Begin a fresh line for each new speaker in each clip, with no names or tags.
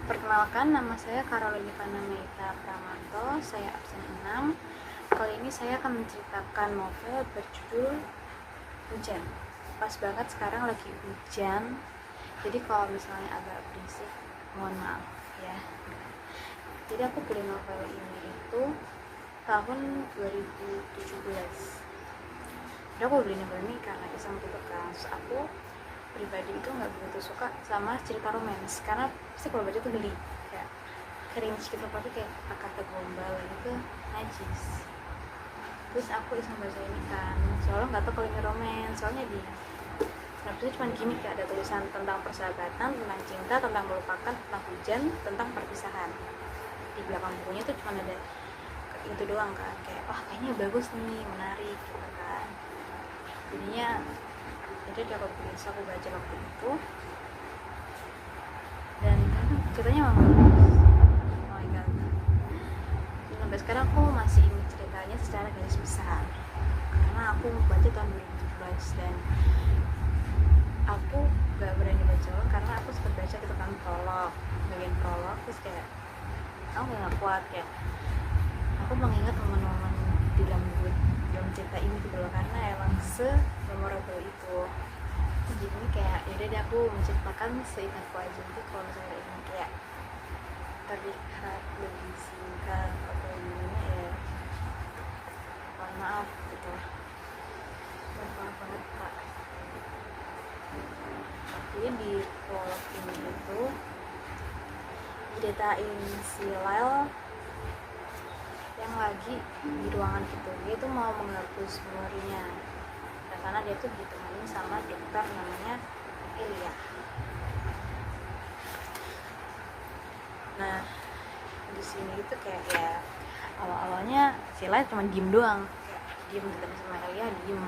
Perkenalkan, nama saya Carolina Panameita Pramanto, saya absen 6. Kali ini saya akan menceritakan novel berjudul Hujan. Pas banget sekarang lagi hujan, jadi kalau misalnya agak berisik, mohon maaf ya. Jadi aku beli novel ini itu tahun 2017. Jadi aku beli novel ini karena iseng gitu kan. Terus aku pribadi itu nggak begitu suka sama cerita romance, karena pasti kalau baca tuh geli, kayak cringe gitu, tapi kayak kata gombal gitu, najis. Terus aku iseng baca ini kan, soalnya nggak tahu kalau ini romance, soalnya di sinopsisnya cuma gini, kayak ada tulisan tentang persahabatan, tentang cinta, tentang melupakan, tentang hujan, tentang perpisahan. Di belakang bukunya tuh cuma ada itu doang kan, kayak kayaknya bagus nih, menarik gitu kan. Jadinya jadi aku bisa aku baca waktu itu, dan ceritanya memang bagus. Oh my god, sampai sekarang aku masih ingat ceritanya secara garis besar karena aku baca tahun 2017, dan aku gak berani baca ulang karena aku sempat baca gitu kan bagian prolog, terus kayak aku gak kuat, kayak aku mengingat momen-momen di dalam cerita ini gitu loh, karena emang se-memorable itu. Jadi kayak yaudah deh, aku menceritakan seingatku aja. Jadi kalau misalnya ini kayak terlihat lebih singkat atau gimana ya, mohon maaf gitu, mohon maaf banget kak. Jadi di prolog ini itu ceritain si Lyle yang lagi di ruangan gitu, dia tuh mau menghapus memorinya, dan karena dia tuh ditemani sama dokter namanya Elia. Nah di sini itu kayak ya awalnya si Lyle cuma diem doang, kayak diem gitu sama Elia, diem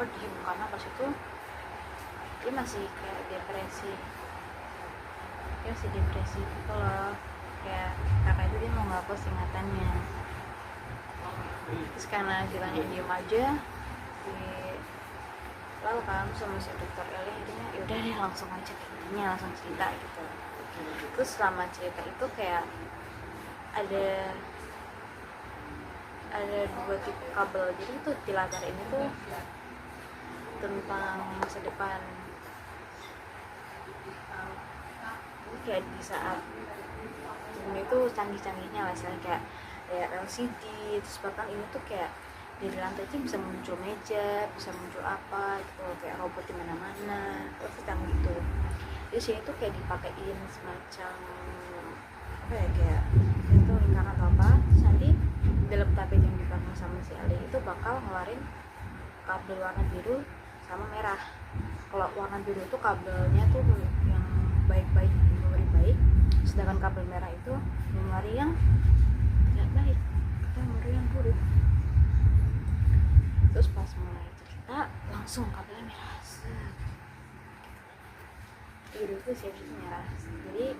karena pas itu dia masih kayak depresi gitu loh, kayak karena itu dia mau ngapus ingatannya. Terus karena kitanya diem aja lalu kan sama si dokter Eli, akhirnya yaudah deh langsung aja kayaknya langsung cerita gitu. Terus selama cerita itu kayak ada dua tipe kabel, jadi itu di latar ini tuh tentang masa depan. Kayak di saat ini tuh canggih-canggihnya lah, kayak LCD, terus bahkan ini tuh kayak dari lantai itu bisa muncul meja, bisa muncul apa gitu, kayak robot di mana-mana, terus canggih gitu. Jadi sini tuh kayak dipakein semacam apa ya, kayak itu lingkaran atau apa, terus nanti dalam tablet yang dibangun sama si Ali itu bakal ngeluarin kabel warna biru sama merah. Kalau warna biru itu kabelnya tuh yang baik-baik, baik, sedangkan kabel merah itu memori yang tidak baik atau memori yang buruk. Terus pas mulai cerita langsung kabelnya merah, biru itu siap-siap merah. Jadi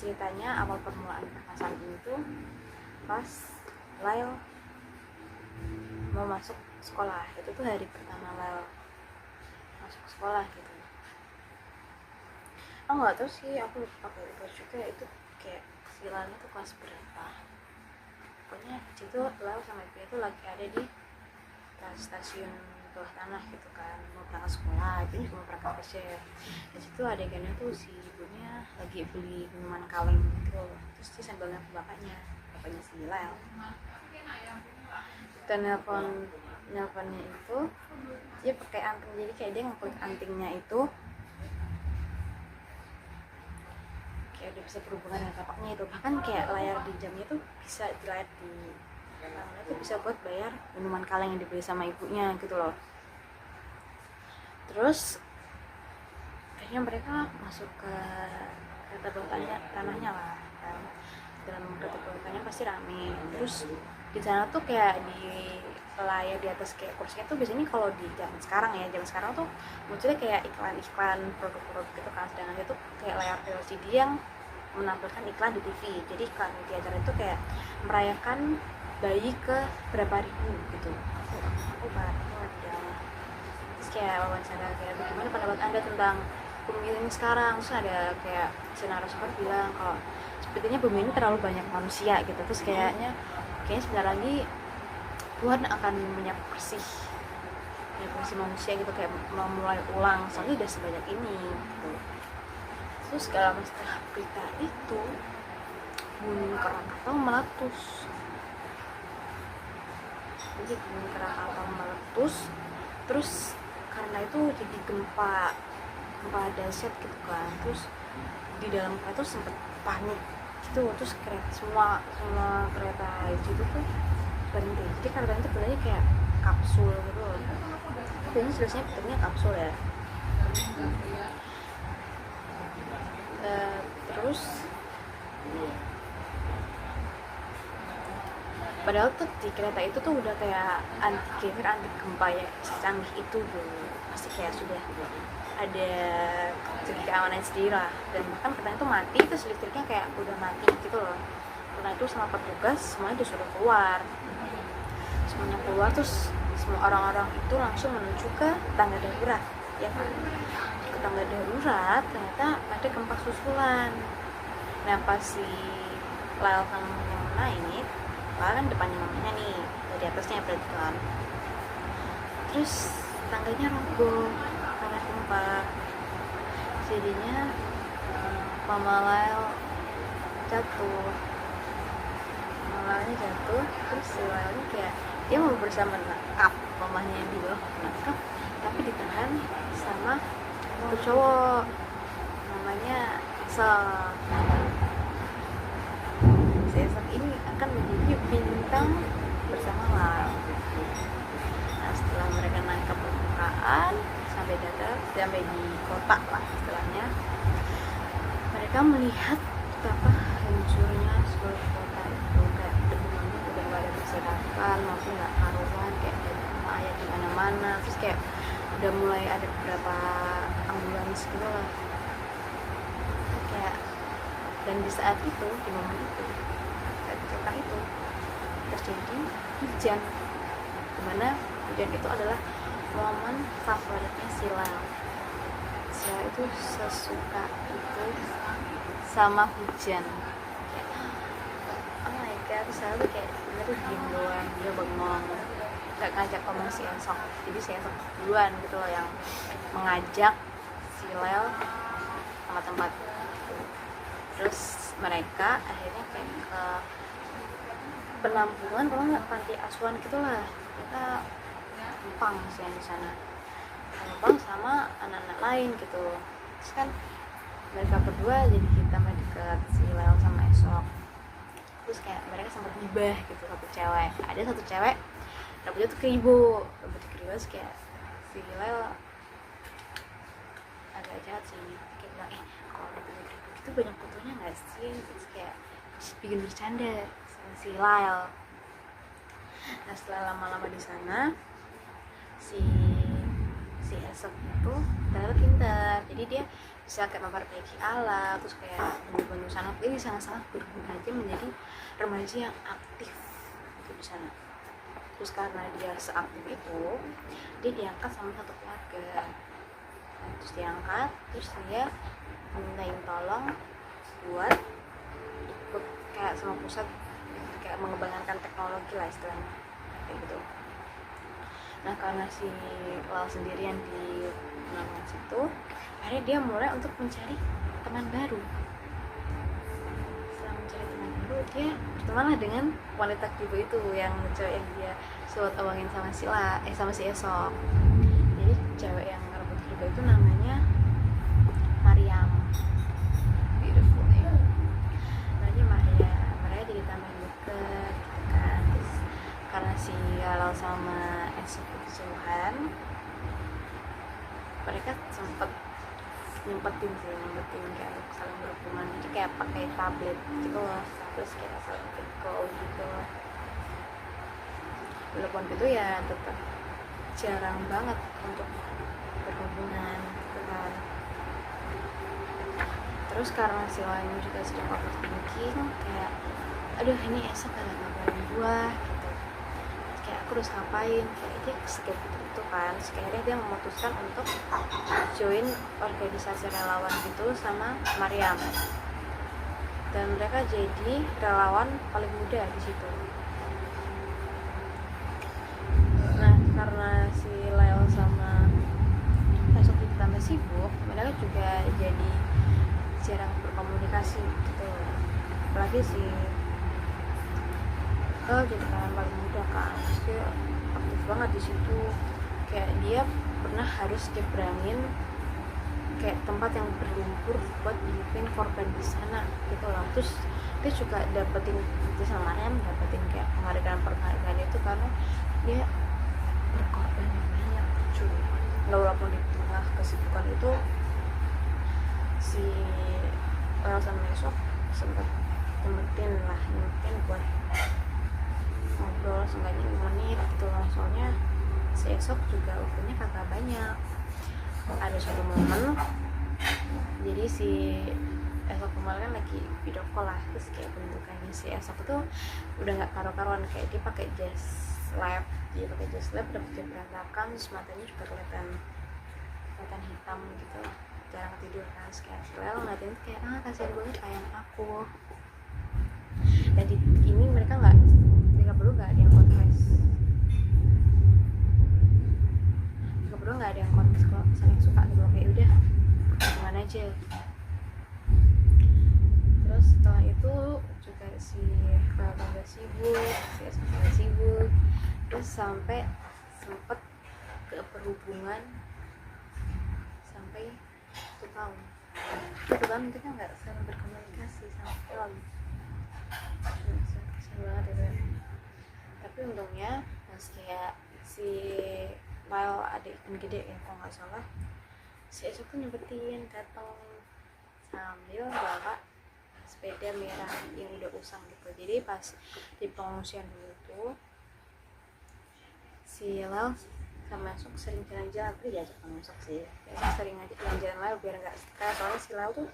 ceritanya awal permulaan permasalahan ini tuh pas Lyle mau masuk sekolah, itu tuh hari pertama Lyle masuk sekolah gitu. Nggak tahu sih, aku lupa pakai juga itu kayak kesilannya tuh kelas berapa. Pokoknya situ Lau sama ibunya tuh lagi ada di stasiun bawah tanah gitu kan, mau berangkat sekolah, itu juga mau berangkat kerja. Di situ adegannya tuh si ibunya lagi beli minuman kaleng gitu, terus dia sambil nelfon bapaknya si Lau. Dan nelponnya itu dia pakai anting, jadi kayak dia ngeklik antingnya itu kayak udah bisa berhubungan dengan bapaknya itu. Bahkan kayak layar di jamnya tuh bisa dilihat di namanya tuh bisa buat bayar minuman kaleng yang dibeli sama ibunya gitu loh. Terus akhirnya mereka masuk ke kereta bawah tanahnya lah kan. Dalam kereta bawah tanahnya pasti rame. Terus di sana tuh kayak di layar di atas kayak kursinya tuh biasanya kalau di zaman sekarang tuh munculnya kayak iklan-iklan produk-produk gitu kan, sedangkan itu kayak layar LCD yang menampilkan iklan di TV. Jadi iklan di acara itu kayak merayakan bayi ke berapa ribu gitu. Aku baru di dalam. Terus kayak wawancara kayak bagaimana pendapat Anda tentang bumi ini sekarang. Terus ada kayak si narasumber bilang kalau sepertinya bumi ini terlalu banyak manusia gitu, terus kayaknya sebentar lagi Tuhan akan menyapu bersih manusia gitu, kayak memulai ulang soalnya udah sebanyak ini gitu. Terus kalau setelah berita itu gunung Krakatau meletus. Jadi gunung Krakatau meletus, terus karena itu jadi gempa dahsyat gitu kan. Terus di dalam kereta tuh sempet panik gitu, terus semua kereta itu tuh berhenti. Jadi kereta itu sebenarnya kayak kapsul gitu loh. Ini sebenarnya bentuknya kapsul ya. Terus padahal tuh di kereta itu tuh udah kayak anti gempa ya, secanggih itu dulu, pasti kayak sudah ada segi keamanan sendiri lah. Dan bahkan kereta itu mati, terus listriknya kayak udah mati gitu loh. Karena itu sama petugas semuanya disuruh keluar, terus semua orang-orang itu langsung menuju ke tangga darurat ya kan. Ke tangga darurat ternyata ada gempa susulan. Nah pas si Lyle sama yang naik, kan depannya mamanya nih, dari atasnya berarti kan. Terus tangganya roboh karena gempa. Jadinya Mama Lyle jatuh. Terus si Lyle ini kayak dia mau berusaha menangkap mamanya yang di bawah, tapi ditahan sama satu cowok namanya Esok ini akan menjadi bintang bersama Lyle. Nah setelah mereka naik ke permukaan sampai di kota lah istilahnya, mereka melihat betapa hancurnya seluruh kota itu. Kayak debu-debu udah gak ada berserakan maupun gak karuan, kayak ada mayat di mana-mana. Terus kayak udah mulai ada beberapa ambulans gitu lah kayak. Dan di saat itu, di momen itu, ketika itu terjadi hujan, dimana hujan itu adalah momen favoritnya si Lyle. Itu sesuka itu sama hujan. Oh my god, selalu kayak bener diem doang, dia bengong, gak ngajak ngomong si Esok. Jadi si Esok duluan gitu loh yang mengajak si Lyle sama tempat. Terus mereka akhirnya kayak ke penampungan, kalau nggak panti asuhan gitulah. Mereka numpang sih yang di sana, numpang sama anak-anak lain gitu. Terus kan mereka berdua jadi kita main deket si Lyle sama Esok. Terus kayak mereka sempat gibah gitu, ada satu cewek rambutnya tuh keribu, terus kayak si Lyle agak jahat sih, kayak bilang kalau rambutnya keribu gitu banyak fotonya nggak sih. Terus kayak bikin bercanda sama si Lyle. Nah setelah lama-lama di sana, si Esok itu ternyata pintar, jadi dia bisa kayak memperbaiki alat, terus kayak bantu sana. Ini sangat-sangat berguna aja menjadi remaja yang aktif itu di sana. Terus karena dia seaktif itu, dia diangkat sama satu keluarga. Terus diangkat, terus dia mintain tolong buat ikut kayak sama pusat kayak mengembangkan teknologi lah istilahnya kayak gitu. Nah karena si Lyle sendirian di penampungan situ, akhirnya dia mulai untuk mencari teman baru. Setelah mencari teman baru, dia bertemanlah dengan wanita kribo itu, yang cewek yang dia sulit awangin sama si Esok. Jadi cewek yang rambut kribo itu namanya Mariam. Beautiful name. Namanya Mariam. Mereka jadi tambah deket gitu kan. Terus karena si Lyle sama Esok itu jauhan, mereka nyempetin kayak saling berhubungan. Jadi kayak pakai tablet gitu loh, terus kayak saling call gitu loh. Walaupun itu ya tetap jarang banget untuk berhubungan gitu kan. Terus karena si lainnya juga sedang overthinking, kayak aduh ini Esok gak ngabarin gua gitu. Kayak aku harus ngapain, kayak dia skip gitu kan. Akhirnya dia memutuskan untuk join organisasi relawan gitu sama Mariam, dan mereka jadi relawan paling muda di situ. Nah, karena si Leo sama Esok ditambah sibuk, mereka juga jadi jarang berkomunikasi gitu. Apalagi si jadi kawan paling muda kan, dia aktif banget di situ. Kayak dia pernah harus nyebrangin kayak tempat yang berlumpur buat bikin korban di sana gitu loh. Terus dia juga dapetin itu sama Mariam, dapetin kayak penghargaan itu karena dia berkorban banyak cuy. Walaupun di tengah kesibukan itu si sama Esok sempat nyempetin buat ngobrol seenggaknya 5 menit gitu loh. Soalnya si Esok juga waktunya kagak banyak. Ada suatu momen jadi si Esok kemarin kan lagi video call lah, terus kayak bentukannya si Esok tuh udah nggak karu-karuan, kayak dia pakai jas lab, rambutnya berantakan, terus matanya juga kelihatan hitam gitu, jarang tidur kan. Kayak Lel ngeliatin kayak kasihan banget kayak aku. Dan di ini mereka perlu nggak ada yang konfes, kalau saling suka gitu, kayak udah hubungan aja. Terus setelah itu juga si Lel sibuk, terus sampai sempet ke berhubungan sampai 1 tahun. Kita nggak saling berkomunikasi sama sekali. Kasian banget ya. Tapi untungnya pas kayak si Lyle ada ikan gede ya kalau nggak salah, si Esok tuh nyempetin datang sambil bawa sepeda merah yang udah usang gitu. Jadi pas di pengungsian dulu tuh si Lyle sama Esok sering jalan-jalan, tapi diajak sama Esok sih. Esok sering ngajak jalan-jalan Lyle biar nggak stres, soalnya si Lyle tuh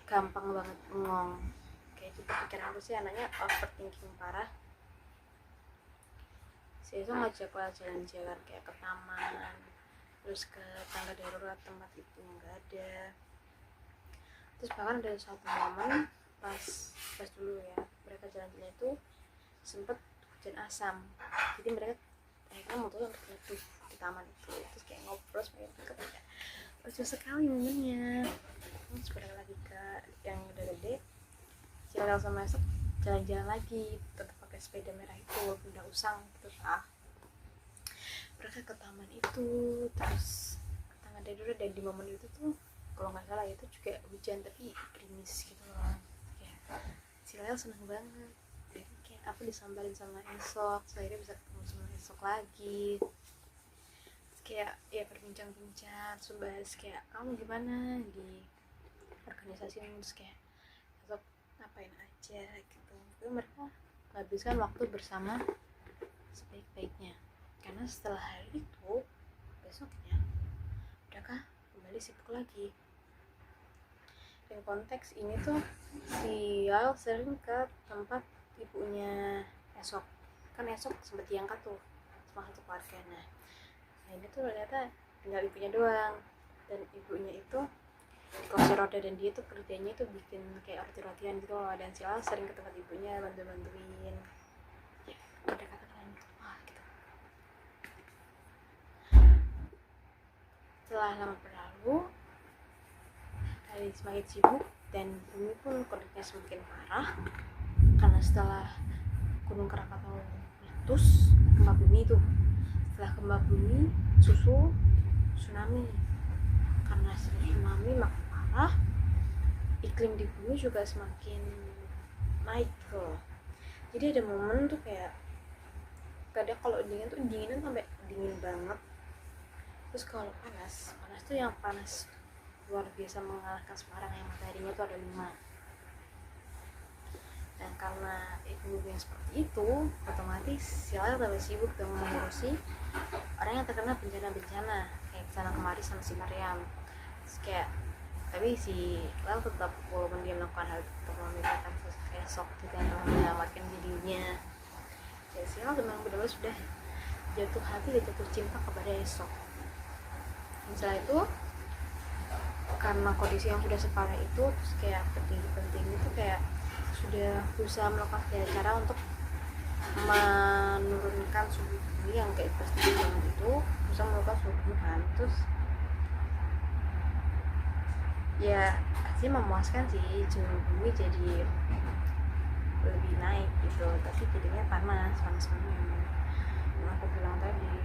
gampang banget bengong. Kayak gitu pikiran aku sih, anaknya overthinking parah. Si Esok ngajak Lyle jalan-jalan kayak ke taman, terus ke tangga darurat tempat ibunya nggak ada. Terus bahkan ada suatu momen pas dulu ya, mereka jalan-jalan itu sempet hujan asam, jadi mereka akhirnya mutusin untuk nyeduh di taman itu. Terus kayak ngobrol semakin deket, kayak lucu sekali momennya. Terus balik lagi ke yang udah gede, si Lel sama Esok jalan-jalan lagi, tetap pakai sepeda merah itu walaupun udah usang gitu lah. Mereka ke taman itu, terus ke tangga darurat, dan di momen itu tuh kalau nggak salah itu juga hujan tapi gerimis gitu loh. Kayak si Lel seneng banget, jadi kayak aku disambarin sama Esok, so akhirnya bisa ketemu sama Esok lagi. Terus kayak ya berbincang-bincang, terus bahas kayak kamu gimana di organisasi ini, terus kayak Esok ngapain aja gitu. Jadi mereka menghabiskan waktu bersama sebaik-baiknya, karena setelah hari itu besoknya mereka kembali sibuk lagi. Dan konteks ini tuh si Lyle sering ke tempat ibunya Esok, kan Esok sempat diangkat tuh sama satu keluarga. Nah ini tuh ternyata tinggal ibunya doang, dan ibunya itu kursi roda, dan dia tuh kerjanya tuh bikin kayak roti-rotian gitu loh. Dan si Lyle sering ke tempat ibunya bantuin ada kata-kata gitu. Gitu. Setelah lama berlalu, hari semakin sibuk, dan bumi pun kondisinya semakin parah karena setelah Gunung Krakatau meletus, gempa bumi itu. Setelah gempa bumi susul tsunami. Karena tsunami makin parah, iklim di bumi juga semakin naik tuh. Jadi ada momen tuh kayak kadang kalau dingin tuh dinginan sampai dingin banget. Terus kalau panas tuh yang panas luar biasa mengalahkan Semarang, yang mataharinya tuh ada 5. Dan karena iklim yang seperti itu, otomatis si Lyle tambah sibuk dengan mengurusi orang yang terkena bencana-bencana kayak sana kemari sama si Mariam. Terus kayak tapi si Lyle tetap walaupun dia melakukan hal itu untuk memikirkan Esok gitu, yang telah menyelamatkan dirinya. Ya si Lyle memang benar-benar sudah jatuh hati dan jatuh cinta kepada esok. Setelah itu karena kondisi yang sudah separah itu, terus kayak penting itu kayak sudah berusaha melakukan segala cara untuk menurunkan suhu bumi yang kayak pasti banget itu, berusaha melakukan suhu bumi kan. Terus ya sih memuaskan sih, suhu bumi jadi lebih naik gitu, tapi jadinya panas banget yang aku bilang tadi.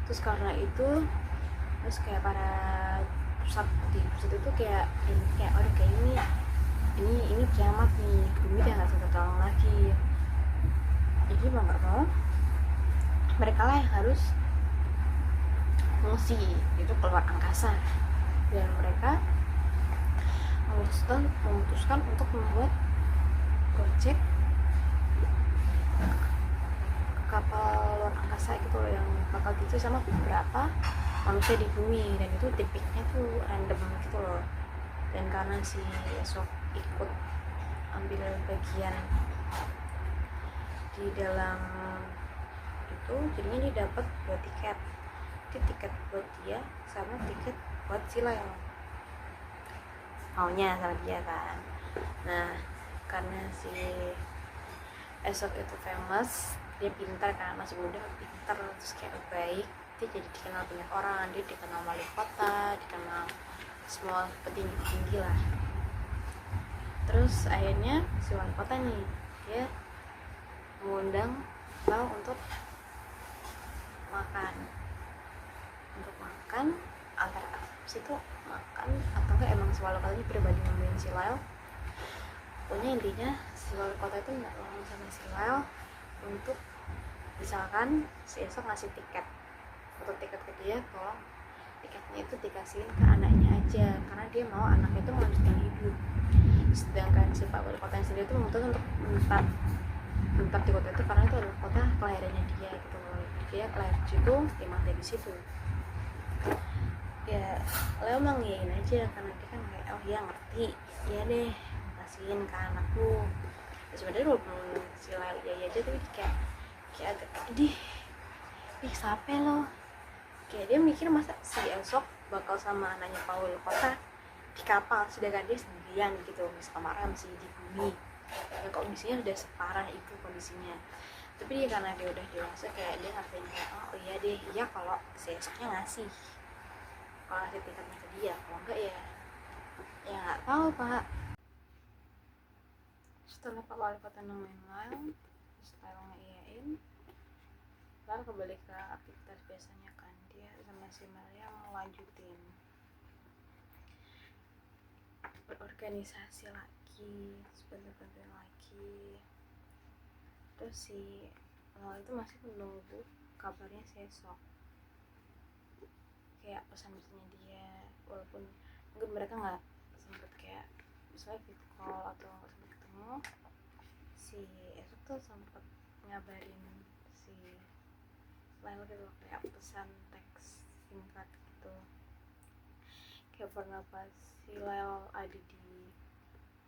Terus karena itu, terus kayak para pusat itu kayak udah kayak ini kiamat nih, bumi udah nggak bisa tolong lagi. Jadi mau nggak mau mereka lah yang harus mengungsi itu keluar angkasa, dan mereka memutuskan untuk membuat proyek kapal luar angkasa gitu loh, yang bakal diisi sama beberapa manusia di bumi, dan itu tipiknya tuh random gitu loh. Dan karena si Esok ikut ambil bagian di dalam itu, jadinya dia dapat 2 tiket. Itu tiket buat dia sama tiket buat si Leo, maunya sama dia kan. Nah karena si Esok itu famous, dia pintar kan, masih muda pintar, terus kayak baik, dia jadi dikenal banyak orang, dia dikenal wali kota, dikenal semua petinggi lah. Terus akhirnya si wali kota nih, dia mengundang Lau untuk makan antara situ makan atau enggak emang si wali kotanya pribadi ngomongin si Lau. Pokoknya intinya si wali kota itu nggak ngomong sama si Lau untuk misalkan si Esok ngasih tiket atau tiket ke dia, kalau tiketnya itu dikasihin ke anaknya aja, karena dia mau anaknya itu melanjutkan hidup. Sedangkan si Pak Wali Kota sendiri itu memutuskan untuk menetap di kota itu karena itu adalah kota kelahirannya dia gitu loh. Dia kelahir di situ, dia mati di situ. Ya Leo emang ngiyain aja karena dia kan kayak oh iya ngerti, iya deh kasihin ke anakku. Ya, sebenarnya walaupun si Leo iya aja, tapi kayak agak ih sampai lo, kayak dia mikir masa si Esok bakal sama anaknya Paul Kota di kapal, sedangkan dia sendirian gitu sama Ramsey di bumi. Ya kondisinya udah separah itu kondisinya, tapi dia karena dia udah dewasa kayak dia ngapain kayak oh iya deh, iya kalau si Esoknya ngasih tiketnya ke dia, kalau enggak ya nggak tahu Pak. Setelah Pak Wali Kota nemuin Lyle, setelah ngeiyain, lalu kembali ke aktivitas biasanya kan, dia sama si Maria mau lanjutin berorganisasi lagi, sebentar lagi. Terus si Lyle itu masih menunggu kabarnya si Esok, kayak pesan-pesannya dia, walaupun mungkin mereka nggak sempet kayak misalnya video call atau nggak sempet ketemu. Si Esok tuh sempet ngabarin si Lyle gitu, kayak pesan teks singkat gitu. Kayak pernah pas si Lyle ada di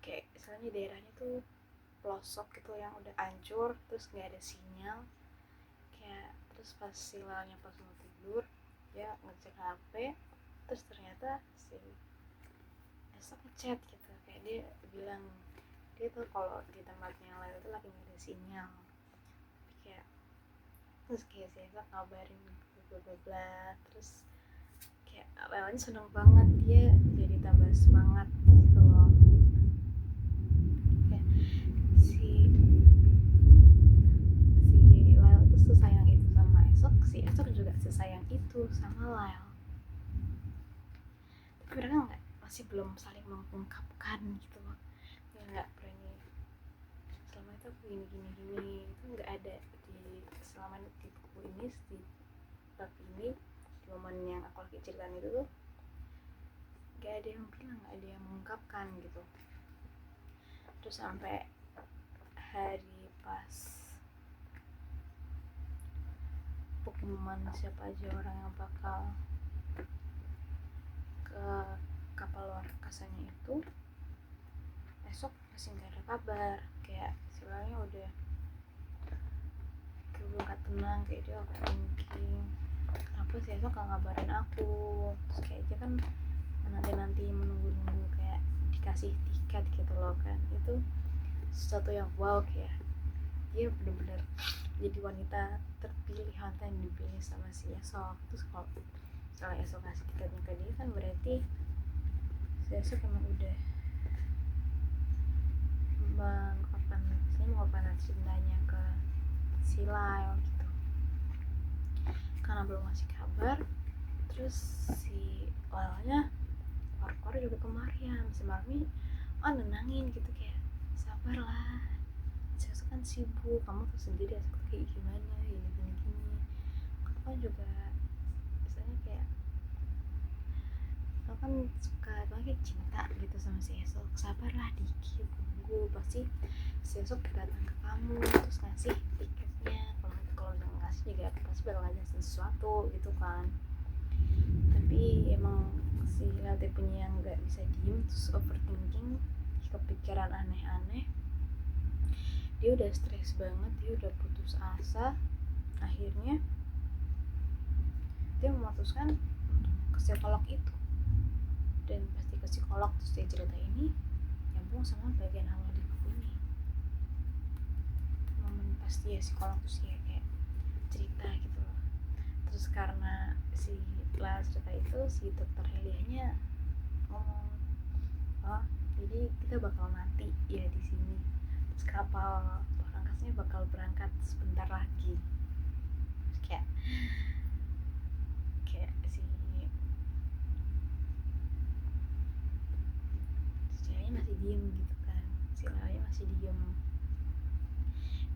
kayak misalnya daerahnya tuh pelosok gitu yang udah hancur, terus nggak ada sinyal, kayak terus pas si Lyle-nya pas mau tidur dia ngecek HP, terus ternyata si Esok ngechat gitu, kayak dia bilang dia tuh kalau di tempatnya yang lain itu lagi nggak ada sinyal. Kayak terus kayak si Esok ngabarin bla bla bla, terus kayak Lelanya seneng banget, dia jadi tambah semangat gitu loh. Kayak si Lyle tuh sesayang itu sama Esok, si Esok juga sesayang itu sama Lyle, tapi mereka masih belum saling mengungkapkan gitu loh. Ya nggak berani selama itu aku gini itu nggak ada di selama di buku ini, di bab ini, di momen yang aku lagi ceritain itu tuh nggak ada yang bilang, nggak ada yang mengungkapkan gitu. Terus sampai hari pas pengumuman siapa aja orang yang bakal ke kapal luar angkasanya itu, Esok masih nggak ada kabar, kayak istilahnya udah belum gak tenang, kayak dia overthinking, kenapa sih esok gak ngabarin aku. Terus kayak dia kan nanti menunggu kayak dikasih tiket gitu loh kan. Itu sesuatu yang wow, kayak dia bener-bener jadi wanita terpilih, wanita yang dipilih sama si esok. Terus kalau esok kasih tiketnya ke dia kan berarti si esok emang udah mengungkapkan cintanya ke si Lyle gitu. Karena belum ngasih kabar, terus si Lyle-nya keluar juga ke Mariam. Si Mariam nenangin gitu, kayak sabarlah, Sesuk kan sibuk, kamu tuh sendiri Sesuk kayak gimana, gini kamu kan juga misalnya kayak kamu kan suka banget cinta gitu sama si Esok, sabarlah dikit, tunggu, pasti si Esok datang ke kamu terus ngasih tiketnya. Kalau udah ngasih juga pasti bakal ngajak sesuatu gitu kan. Tapi emang si LT punya yang gak bisa diem, terus overthinking, kepikiran aneh-aneh, dia udah stres banget, dia udah putus asa. Akhirnya dia memutuskan untuk ke psikolog itu, dan pasti ke psikolog terus dia cerita ini nyambung sama bagian awal di buku ini. Momen pas dia psikolog terus dia kayak cerita gitu loh. Terus karena si Lala cerita itu, si dokter Helianya ngomong, oh jadi kita bakal mati ya di sini, terus kapal angkasnya bakal berangkat sebentar lagi. Terus kayak si ceweknya masih diem gitu kan, si Lalanya masih diem,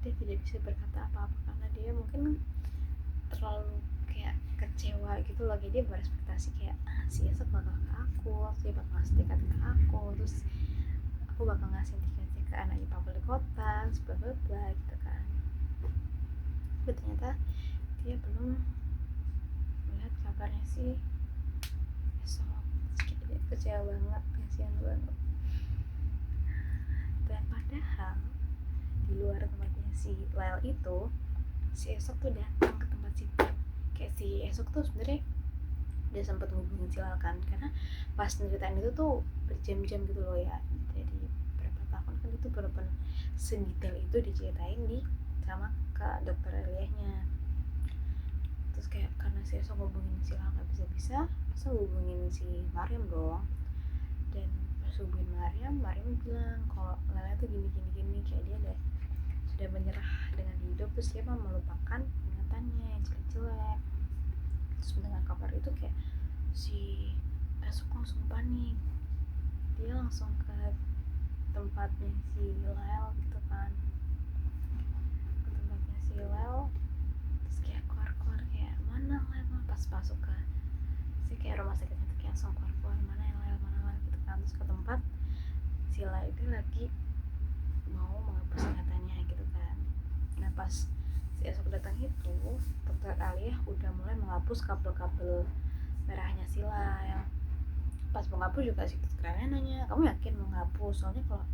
dia tidak bisa berkata apa-apa karena dia mungkin terlalu kayak kecewa gitu loh. Dia berespektasi kayak si Esok bakal ke aku, dia bakal ngasih tiket ke aku, terus aku bakal ngasih tiketnya ke anaknya Pak Wali Kota, bla bla bla gitu kan. Tapi ternyata dia belum melihat kabarnya si Esok. Kayak dia kecewa banget, kasihan banget. Dan padahal di luar tempatnya si Lyle itu, si Esok tuh datang ke tempat situ. Kayak si Esok tuh sebenarnya dia sempat ngubungin si Lyle kan, karena pas ceritain itu tuh berjam-jam gitu loh ya. Jadi berapa tahun kan itu bener-bener sedetail itu diceritain di sama ke dokter Eliahnya. Terus kayak karena si Esok ngubungin si Lyle gak bisa-bisa, masa ngubungin si Mariam dong. Dan pas hubungin Mariam bilang kalau Lyle tuh gini, kayak dia sudah menyerah dengan hidup, terus dia mau melupakan ingatannya yang jelek-jelek. Terus mendengar kabar itu kayak si Esok langsung panik, dia langsung ke tempatnya si Lyle gitu kan, ke tempatnya si Lyle. Terus kayak keluar kayak mana Lyle, pas masuk ke si kayak rumah sakitnya tuh kayak langsung keluar mana yang Lyle gitu kan. Terus ke tempat si Lyle itu lagi mau menghapus ingatannya gitu kan. Nah pas si Esok datang itu, dokter Alia udah mulai menghapus kabel-kabel merahnya si Lyle. Pas mau ngapus juga si dokter Alia nanya, kamu yakin mau ngapus? Soalnya kalau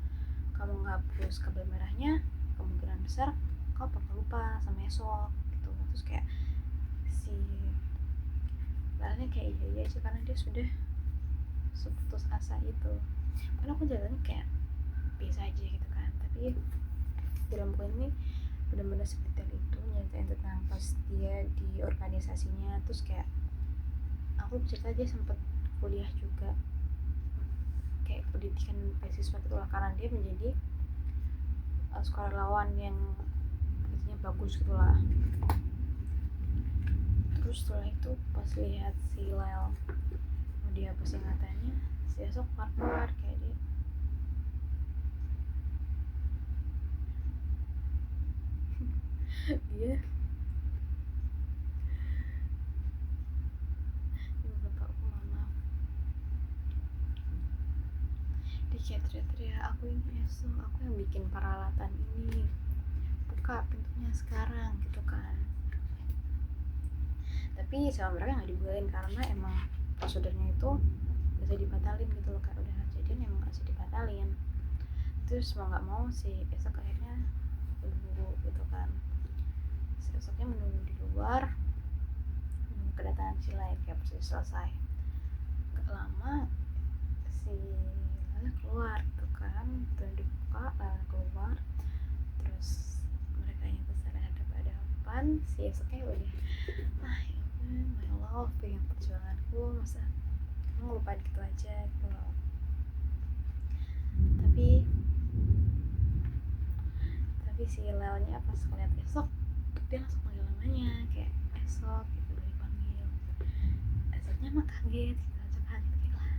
kamu ngapus kabel merahnya, kemungkinan besar kau bakal lupa sama Esok gitu. Terus kayak si Lyle kayak iya aja karena dia sudah seputus asa itu. Karena aku jalannya kayak biasa aja gitu kan, tapi dalam buku ini benar-benar sedetail itu nyeritain tentang pas dia di organisasinya. Terus kayak aku cerita dia sempet kuliah juga, kayak pendidikan beasiswa gitu lah, karena dia menjadi sukarelawan yang gajinya bagus gitu lah. Terus setelah itu pas lihat si Lyle mau dihapus ingatannya, si Esok keluar kayak dia dia bapak aku maaf, dia kayak teriak-teriak, aku ini Esok, aku yang bikin peralatan ini, buka pintunya sekarang gitu kan. Tapi sama mereka nggak dibukain karena emang prosedurnya itu bisa dibatalin gitu loh, kayak udah kejadian emang nggak bisa dibatalin. Terus mau nggak mau si Esok akhirnya buru-buru gitu kan, esoknya menunggu di luar, menunggu kedatangan si Lay kayak persis selesai. Gak lama si Lay keluar tuh kan, tuh dibuka Lay keluar, terus mereka yang berhadapan. Si esoknya udah ya ampun my love, pengen perjuanganku, masa kamu lupain gitu aja gitu loh. Tapi si Lelnya pas ngeliat esok, dia langsung panggil namanya kayak esok gitu, dipanggil. Esoknya mah kaget gitu aja, kaget kayak lah,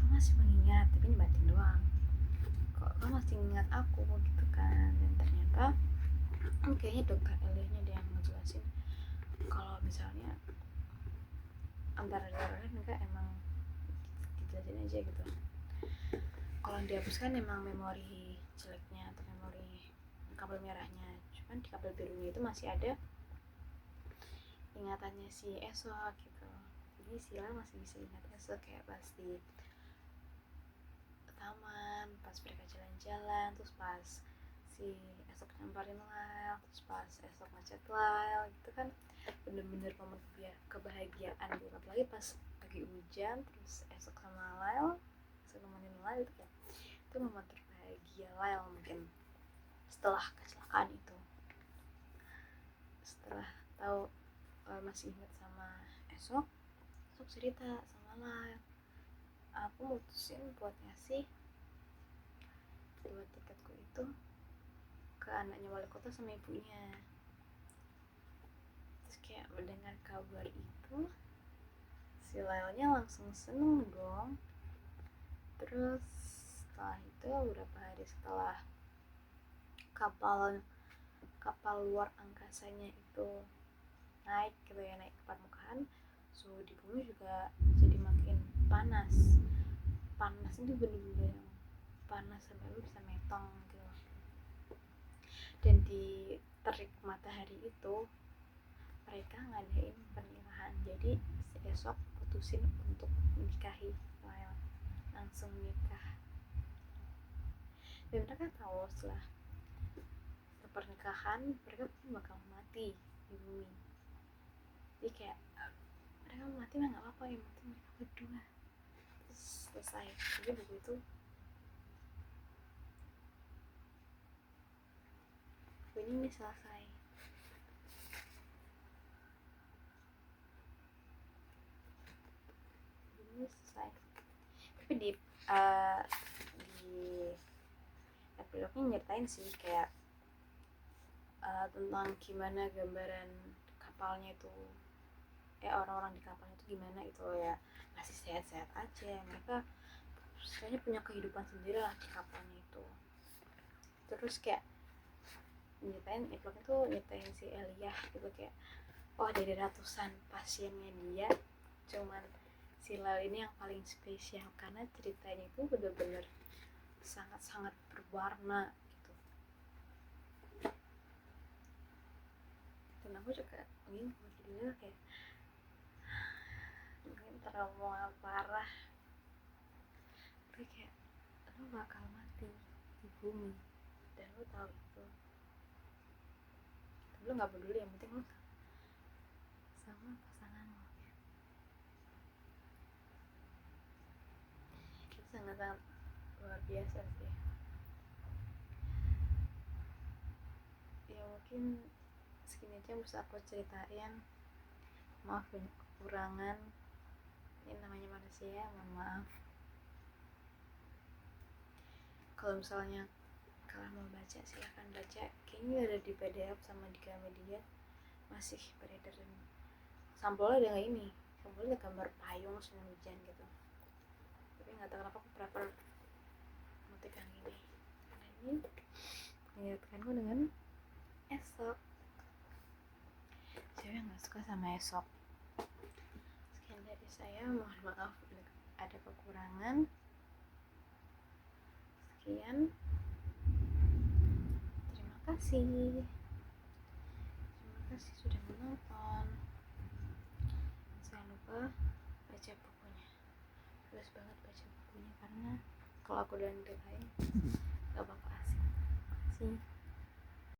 kamu masih mengingat, tapi ini batin doang, kok kamu masih ingat aku gitu kan. Dan ternyata kayaknya dokter Elianya dia yang ngejelasin kalau misalnya antara daerah mereka emang dijelasin aja gitu, kalau yang dihapuskan emang memori jeleknya atau memori kabel merahnya, cuman di kabel birunya itu masih ada ingatannya si esok gitu. Jadi Sila masih bisa ingat esok kayak pas di taman, pas mereka jalan-jalan, terus pas si esok nyamperin Lyle, terus pas esok ngechat Lyle gitu kan, bener-bener momen kebahagiaan gitu. Apalagi pas lagi hujan terus esok sama Lyle nemenin Lyle itu kan, itu momen terbahagia Lyle mungkin setelah kecelakaan itu. Setelah tahu masih ingat sama esok cerita sama Lyle, aku mutusin buat ngasih 2 tiketku itu ke anaknya wali kota sama ibunya. Terus kayak mendengar kabar itu, si Lyle-nya langsung seneng dong. Terus setelah itu beberapa hari setelah kapal luar angkasanya itu naik gitu ya, naik ke permukaan, suhu di bumi juga jadi makin panas itu bener-bener panas sampai lu bisa metong gitu. Dan di terik matahari itu mereka ngadain pernikahan, jadi esok putusin untuk menikahi Lyle, langsung nikah. Dan mereka tahu setelah pernikahan mereka bakal mati di bumi, jadi kayak mereka mati mah nggak apa-apa, yang penting mereka berdua. Terus selesai, jadi begitu ini selesai. Tapi di epilognya nyeritain sih kayak tentang gimana gambaran kapalnya itu, orang-orang di kapalnya itu gimana itu ya, masih sehat-sehat aja, mereka sebenarnya punya kehidupan sendiri lah di kapalnya itu. Terus kayak nyetain si Elia gitu, kayak dari ratusan pasiennya dia cuman si Lyle ini yang paling spesial karena ceritanya itu benar-benar sangat-sangat berwarna gitu. Dan aku juga ingin judulnya kayak mungkin trauma parah, tapi kayak lo bakal mati di bumi dan lo tahu itu, tapi lo nggak peduli, yang penting lo sama pasangan lo. Itu sangat-sangat luar biasa sih ya. Mungkin segini aja bisa aku ceritain, maaf banyak kekurangan, ini namanya manusia, mohon maaf. Kalau misalnya kalian mau baca silahkan baca, kayaknya ada di PDF sama di Gramedia masih beredar. Sampulnya ada nggak ini, sampulnya ada gambar payung sinar hujan gitu, tapi nggak tahu kenapa aku prefer motif yang ini karena ini mengingatkanku dengan esok. Saya nggak suka sama esok. Sekian dari saya, mohon maaf ada kekurangan. Sekian, terima kasih sudah menonton. Jangan lupa baca bukunya, harus banget baca bukunya karena kalau aku udah ngerjain gak bakal asik. Terima kasih.